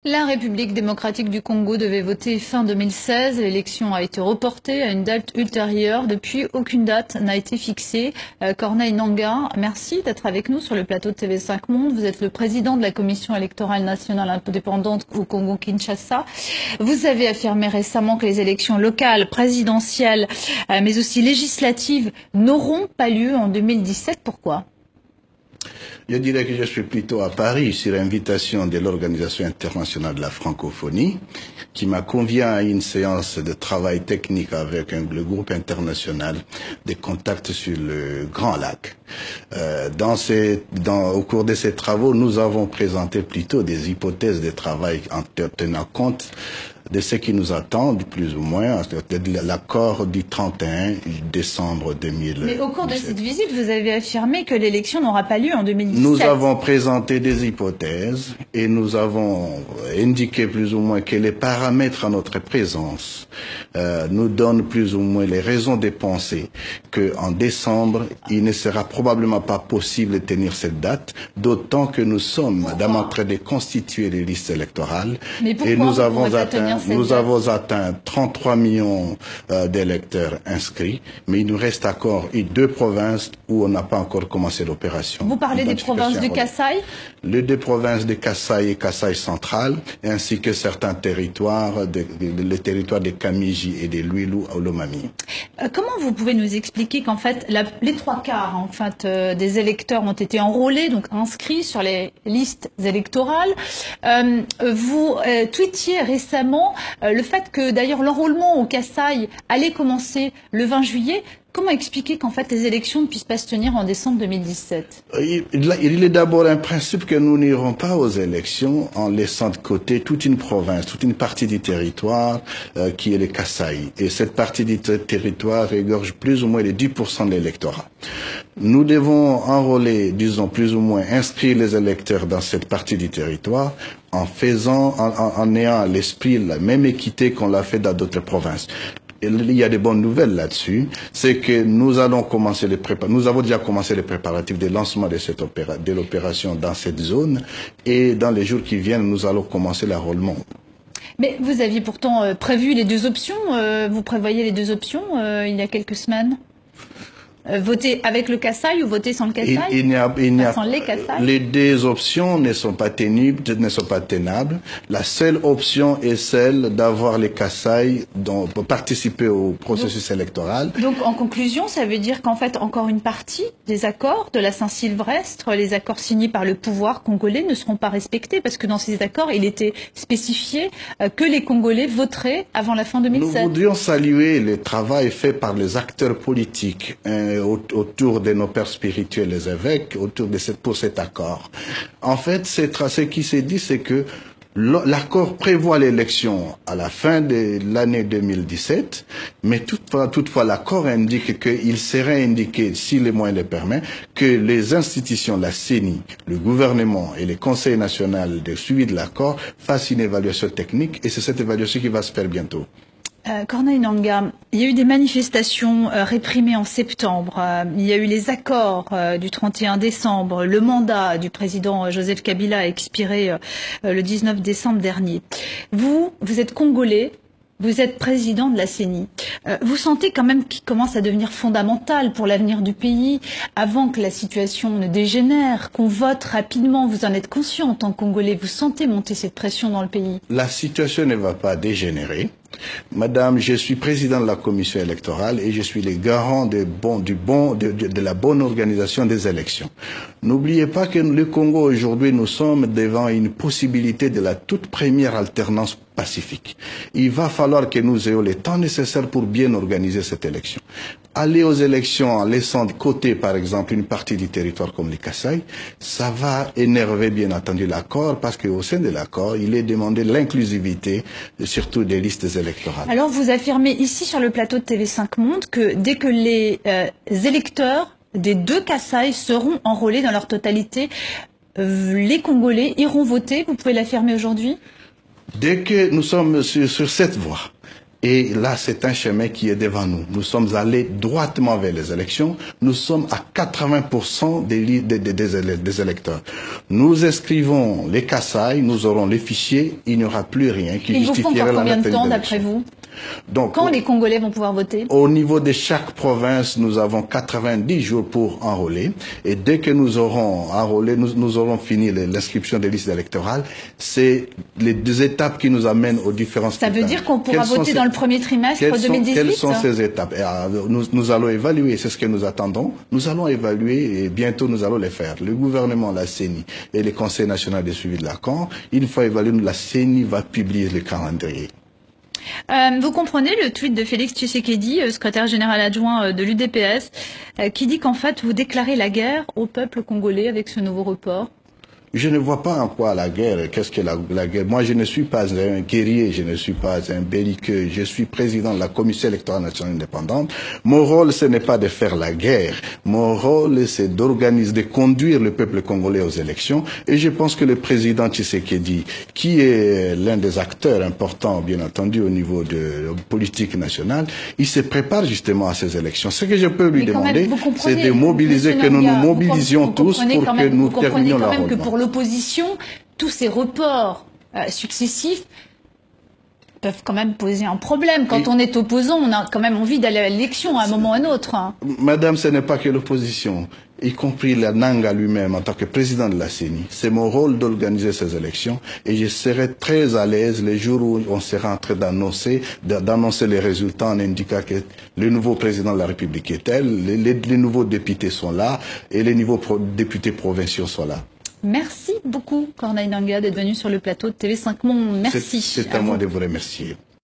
La République démocratique du Congo devait voter fin 2016. L'élection a été reportée à une date ultérieure. Depuis, aucune date n'a été fixée. Corneille Nangaa, merci d'être avec nous sur le plateau de TV5 Monde. Vous êtes le président de la Commission électorale nationale indépendante au Congo-Kinshasa. Vous avez affirmé récemment que les élections locales, présidentielles, mais aussi législatives n'auront pas lieu en 2017. Pourquoi ? Je dirais que je suis plutôt à Paris sur invitation de l'Organisation internationale de la francophonie qui m'a convié à une séance de travail technique avec le groupe international des contacts sur le Grand Lac. Au cours de ces travaux, nous avons présenté plutôt des hypothèses de travail en tenant compte de ce qui nous attend, plus ou moins, l'accord du 31 décembre 2017. Mais au cours de cette visite, vous avez affirmé que l'élection n'aura pas lieu en 2017. Nous avons présenté des hypothèses et nous avons indiqué plus ou moins que les paramètres à notre présence nous donnent plus ou moins les raisons de penser qu'en décembre, il ne sera probablement pas possible de tenir cette date, d'autant que nous sommes, madame, en train de constituer les listes électorales. Mais pourquoi et nous avons atteint 33 millions d'électeurs inscrits, mais il nous reste encore 2 provinces où on n'a pas encore commencé l'opération. Vous parlez des provinces de Kasaï ? Les 2 provinces de Kasaï et Kasaï central, ainsi que certains territoires, le territoire de Kamiji et de Luilu au Lomami. Comment vous pouvez nous expliquer qu'en fait, les 3 quarts des électeurs ont été enrôlés, donc inscrits sur les listes électorales. Vous tweetiez récemment le fait que d'ailleurs l'enrôlement au Kasaï allait commencer le 20 juillet. Comment expliquer qu'en fait les élections ne puissent pas se tenir en décembre 2017 ? Il est d'abord un principe que nous n'irons pas aux élections en laissant de côté toute une province, toute une partie du territoire qui est le Kasaï. Et cette partie du territoire regorge plus ou moins les 10% de l'électorat. Nous devons enrôler, disons plus ou moins inscrire les électeurs dans cette partie du territoire en ayant à l'esprit la même équité qu'on l'a fait dans d'autres provinces. Il y a des bonnes nouvelles là-dessus, c'est que nous avons déjà commencé les préparatifs de lancement de l'opération dans cette zone et dans les jours qui viennent, nous allons commencer l'enrôlement. Mais vous aviez pourtant prévu les 2 options, vous prévoyez les 2 options il y a quelques semaines. Voter avec le Kasaï ou voter sans le Kasaï? Les 2 options ne sont pas tenables. La seule option est celle d'avoir les Kasaï pour participer au processus électoral. Donc en conclusion, ça veut dire qu'en fait encore une partie des accords de la Saint-Sylvestre, les accords signés par le pouvoir congolais ne seront pas respectés parce que dans ces accords, il était spécifié que les Congolais voteraient avant la fin 2007. Nous voudrions saluer le travail fait par les acteurs politiques autour de nos pères spirituels, les évêques, pour cet accord. En fait, ce qui s'est dit, c'est que l'accord prévoit l'élection à la fin de l'année 2017, mais toutefois l'accord indique qu'il serait indiqué, si les moyens le permettent, que les institutions, la CENI, le gouvernement et le Conseil national de suivi de l'accord fassent une évaluation technique, et c'est cette évaluation qui va se faire bientôt. Corneille Nangaa, il y a eu des manifestations réprimées en septembre, il y a eu les accords du 31 décembre, le mandat du président Joseph Kabila a expiré le 19 décembre dernier. Vous êtes congolais, vous êtes président de la CENI. Vous sentez quand même qu'il commence à devenir fondamental pour l'avenir du pays, avant que la situation ne dégénère, qu'on vote rapidement. Vous en êtes conscient en tant que Congolais, vous sentez monter cette pression dans le pays? La situation ne va pas dégénérer. Madame, je suis président de la commission électorale et je suis le garant de la bonne organisation des élections. N'oubliez pas que le Congo aujourd'hui, nous sommes devant une possibilité de la toute première alternance pacifique. Il va falloir que nous ayons le temps nécessaire pour bien organiser cette élection. Aller aux élections en laissant de côté, par exemple, une partie du territoire comme les Kasaï, ça va énerver bien entendu l'accord parce qu'au sein de l'accord, il est demandé l'inclusivité, surtout des listes électorales. Alors vous affirmez ici sur le plateau de TV5 Monde que dès que les électeurs des 2 Kasaï seront enrôlés dans leur totalité, les Congolais iront voter. Vous pouvez l'affirmer aujourd'hui? Dès que nous sommes sur cette voie, Et là, c'est un chemin qui est devant nous. Nous sommes allés droitement vers les élections. Nous sommes à 80% des électeurs. Nous inscrivons les Kasaï, nous aurons les fichiers, il n'y aura plus rien qui justifierait la combien de temps, d'après vous? Donc, quand les Congolais vont pouvoir voter? Au niveau de chaque province, nous avons 90 jours pour enrôler. Et dès que nous aurons enrôlé, nous aurons fini l'inscription des listes électorales. C'est les deux étapes qui nous amènent aux différents scrutins. Ça veut dire qu'on pourra voter dans le premier trimestre 2018? Quelles sont ces étapes? Nous allons évaluer, c'est ce que nous attendons. Nous allons évaluer et bientôt nous allons les faire. Le gouvernement, la CENI et le Conseil national de suivi de l'accord, une fois évalué, la CENI va publier le calendrier. Vous comprenez le tweet de Félix Tshisekedi, secrétaire général adjoint de l'UDPS, qui dit qu'en fait vous déclarez la guerre au peuple congolais avec ce nouveau report? Je ne vois pas en quoi la guerre. Qu'est-ce que la guerre? Moi, je ne suis pas un guerrier, je ne suis pas un belliqueux. Je suis président de la Commission électorale nationale indépendante. Mon rôle, ce n'est pas de faire la guerre. Mon rôle, c'est d'organiser, de conduire le peuple congolais aux élections. Et je pense que le président Tshisekedi, qui est l'un des acteurs importants, bien entendu, au niveau de la politique nationale, il se prépare justement à ces élections. Ce que je peux lui demander, c'est de mobiliser, que nous nous mobilisions tous pour que nous terminions la rôle. L'opposition, tous ces reports successifs peuvent quand même poser un problème. Quand on est opposant, on a quand même envie d'aller à l'élection à un moment ou à un autre. Madame, ce n'est pas que l'opposition, y compris la Nanga lui-même en tant que président de la CENI. C'est mon rôle d'organiser ces élections et je serai très à l'aise les jours où on sera en train d'annoncer les résultats en indiquant que le nouveau président de la République est tel, les nouveaux députés sont là et les nouveaux députés provinciaux sont là. Merci beaucoup, Corneille Nangaa, d'être venu sur le plateau de TV5 Monde. Merci. C'est à moi de vous remercier.